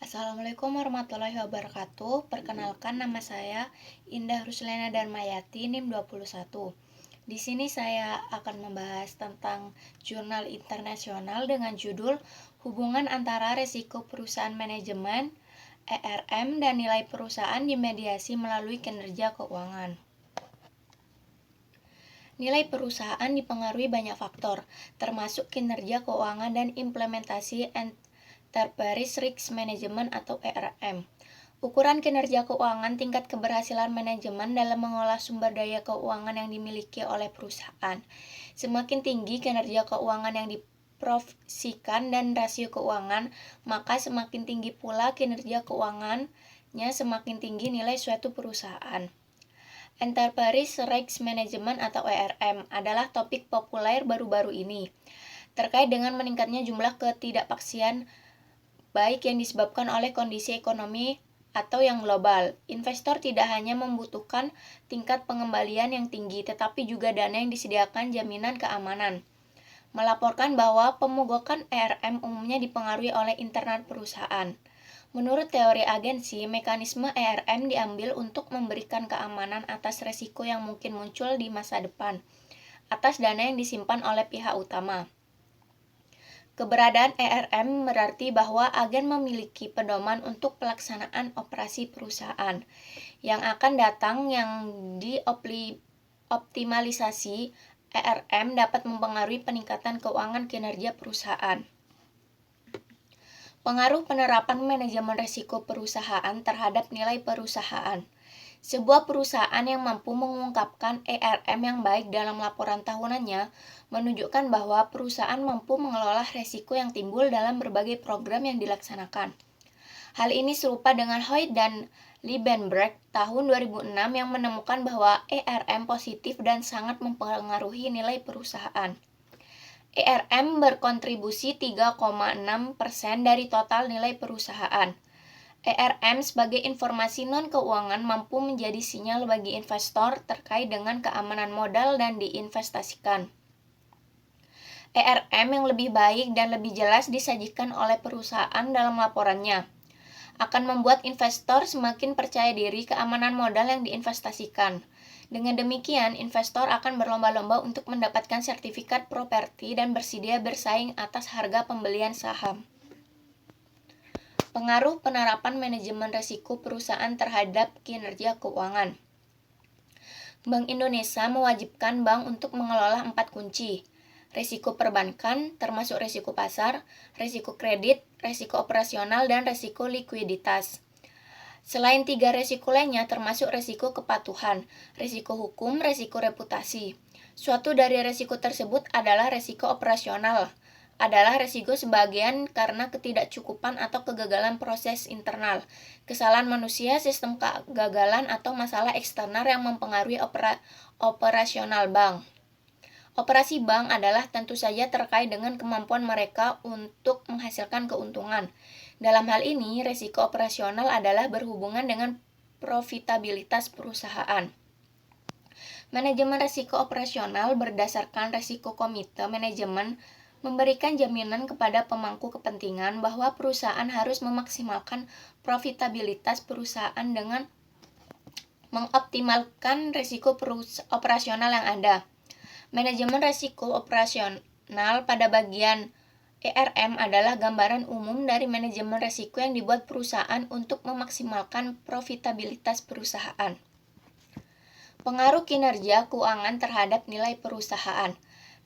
Assalamualaikum warahmatullahi wabarakatuh. Perkenalkan, nama saya Indah Ruslana Darmayati, NIM 21. Di sini saya akan membahas tentang jurnal internasional dengan judul Hubungan antara Resiko Perusahaan Manajemen ERM dan Nilai Perusahaan dimediasi melalui Kinerja Keuangan. Nilai perusahaan dipengaruhi banyak faktor, termasuk kinerja keuangan dan implementasi Enterprise Risk Management atau ERM. Ukuran kinerja keuangan tingkat keberhasilan manajemen dalam mengolah sumber daya keuangan yang dimiliki oleh perusahaan. Semakin tinggi kinerja keuangan yang diprofesikan dan rasio keuangan, maka semakin tinggi pula kinerja keuangannya, semakin tinggi nilai suatu perusahaan. Enterprise Risk Management atau ERM adalah topik populer baru-baru ini, terkait dengan meningkatnya jumlah ketidakpastian baik yang disebabkan oleh kondisi ekonomi atau yang global. Investor tidak hanya membutuhkan tingkat pengembalian yang tinggi, tetapi juga dana yang disediakan jaminan keamanan. Melaporkan bahwa pemogokan ERM umumnya dipengaruhi oleh internal perusahaan. Menurut teori agensi, mekanisme ERM diambil untuk memberikan keamanan atas resiko yang mungkin muncul di masa depan, atas dana yang disimpan oleh pihak utama. Keberadaan ERM berarti bahwa agen memiliki pedoman untuk pelaksanaan operasi perusahaan yang akan datang yang dioptimalisasi. ERM dapat mempengaruhi peningkatan keuangan kinerja perusahaan. Pengaruh penerapan manajemen risiko perusahaan terhadap nilai perusahaan. Sebuah perusahaan yang mampu mengungkapkan ERM yang baik dalam laporan tahunannya menunjukkan bahwa perusahaan mampu mengelola risiko yang timbul dalam berbagai program yang dilaksanakan. Hal ini serupa dengan Hoyt dan Liebenberg tahun 2006 yang menemukan bahwa ERM positif dan sangat mempengaruhi nilai perusahaan. ERM berkontribusi 3,6% dari total nilai perusahaan. ERM sebagai informasi non-keuangan mampu menjadi sinyal bagi investor terkait dengan keamanan modal dan diinvestasikan. ERM yang lebih baik dan lebih jelas disajikan oleh perusahaan dalam laporannya akan membuat investor semakin percaya diri keamanan modal yang diinvestasikan. Dengan demikian, investor akan berlomba-lomba untuk mendapatkan sertifikat properti dan bersedia bersaing atas harga pembelian saham. Pengaruh penerapan manajemen risiko perusahaan terhadap kinerja keuangan. Bank Indonesia mewajibkan bank untuk mengelola 4 kunci. Risiko perbankan, termasuk risiko pasar, risiko kredit, risiko operasional, dan risiko likuiditas. Selain 3 risiko lainnya termasuk risiko kepatuhan, risiko hukum, risiko reputasi. Suatu dari risiko tersebut adalah risiko operasional, adalah risiko sebagian karena ketidakcukupan atau kegagalan proses internal, kesalahan manusia, sistem kegagalan, atau masalah eksternal yang mempengaruhi operasional bank. Operasi bank adalah tentu saja terkait dengan kemampuan mereka untuk menghasilkan keuntungan. Dalam hal ini, risiko operasional adalah berhubungan dengan profitabilitas perusahaan. Manajemen risiko operasional berdasarkan risiko komite manajemen memberikan jaminan kepada pemangku kepentingan bahwa perusahaan harus memaksimalkan profitabilitas perusahaan dengan mengoptimalkan risiko operasional yang ada. Manajemen risiko operasional pada bagian ERM adalah gambaran umum dari manajemen risiko yang dibuat perusahaan untuk memaksimalkan profitabilitas perusahaan. Pengaruh kinerja keuangan terhadap nilai perusahaan.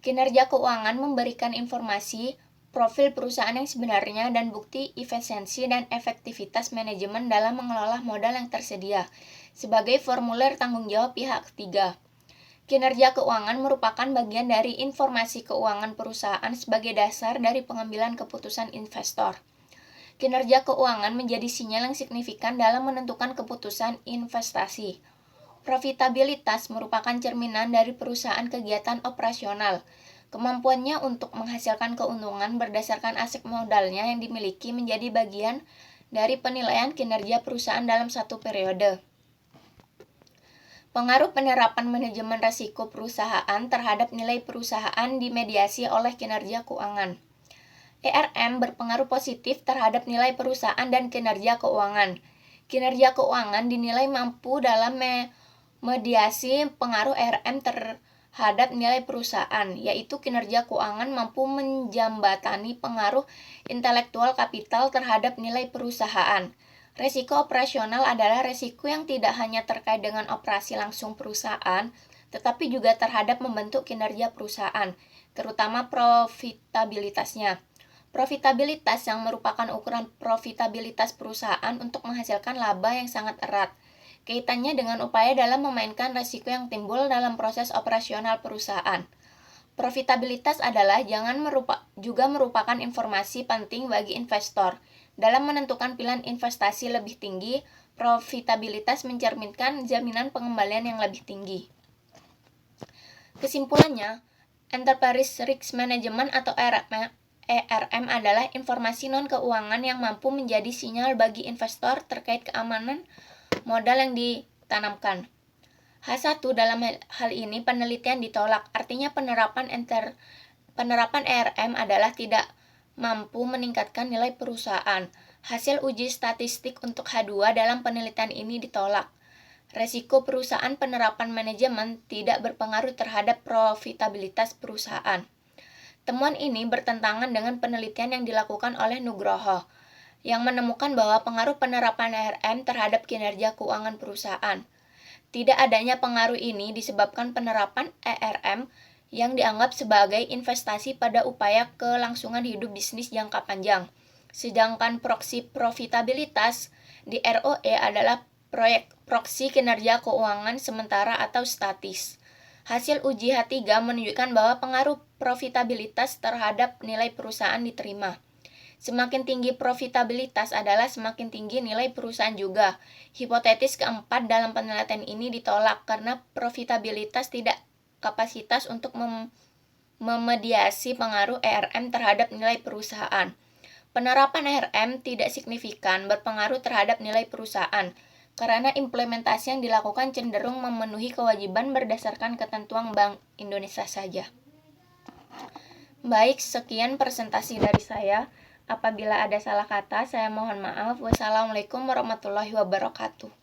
Kinerja keuangan memberikan informasi profil perusahaan yang sebenarnya dan bukti efisiensi dan efektivitas manajemen dalam mengelola modal yang tersedia sebagai formulir tanggung jawab pihak ketiga. Kinerja keuangan merupakan bagian dari informasi keuangan perusahaan sebagai dasar dari pengambilan keputusan investor. Kinerja keuangan menjadi sinyal yang signifikan dalam menentukan keputusan investasi. Profitabilitas merupakan cerminan dari perusahaan kegiatan operasional. Kemampuannya untuk menghasilkan keuntungan berdasarkan aset modalnya yang dimiliki menjadi bagian dari penilaian kinerja perusahaan dalam satu periode. Pengaruh penerapan manajemen risiko perusahaan terhadap nilai perusahaan dimediasi oleh kinerja keuangan. ERM berpengaruh positif terhadap nilai perusahaan dan kinerja keuangan. Kinerja keuangan dinilai mampu dalam mediasi pengaruh ERM terhadap nilai perusahaan, yaitu kinerja keuangan mampu menjembatani pengaruh intelektual kapital terhadap nilai perusahaan. Resiko operasional adalah resiko yang tidak hanya terkait dengan operasi langsung perusahaan, tetapi juga terhadap membentuk kinerja perusahaan, terutama profitabilitasnya. Profitabilitas yang merupakan ukuran profitabilitas perusahaan untuk menghasilkan laba yang sangat erat. Kaitannya dengan upaya dalam memainkan risiko yang timbul dalam proses operasional perusahaan. Profitabilitas adalah juga merupakan informasi penting bagi investor. Dalam menentukan pilihan investasi lebih tinggi, profitabilitas mencerminkan jaminan pengembalian yang lebih tinggi. Kesimpulannya, Enterprise Risk Management atau ERM adalah informasi non-keuangan yang mampu menjadi sinyal bagi investor terkait keamanan modal yang ditanamkan. H1 dalam hal ini penelitian ditolak, artinya penerapan ERM adalah tidak mampu meningkatkan nilai perusahaan. Hasil uji statistik untuk H2 dalam penelitian ini ditolak. Resiko perusahaan penerapan manajemen tidak berpengaruh terhadap profitabilitas perusahaan. Temuan ini bertentangan dengan penelitian yang dilakukan oleh Nugroho, yang menemukan bahwa pengaruh penerapan ERM terhadap kinerja keuangan perusahaan. Tidak adanya pengaruh ini disebabkan penerapan ERM yang dianggap sebagai investasi pada upaya kelangsungan hidup bisnis jangka panjang. Sedangkan proksi profitabilitas di ROE adalah proksi kinerja keuangan sementara atau statis. Hasil uji H3 menunjukkan bahwa pengaruh profitabilitas terhadap nilai perusahaan diterima. Semakin tinggi profitabilitas adalah semakin tinggi nilai perusahaan juga. Hipotesis keempat dalam penelitian ini ditolak karena profitabilitas tidak kapasitas untuk memediasi pengaruh ERM terhadap nilai perusahaan. Penerapan ERM tidak signifikan berpengaruh terhadap nilai perusahaan, karena implementasi yang dilakukan cenderung memenuhi kewajiban berdasarkan ketentuan Bank Indonesia saja. Baik, sekian presentasi dari saya. Apabila ada salah kata, saya mohon maaf. Wassalamualaikum warahmatullahi wabarakatuh.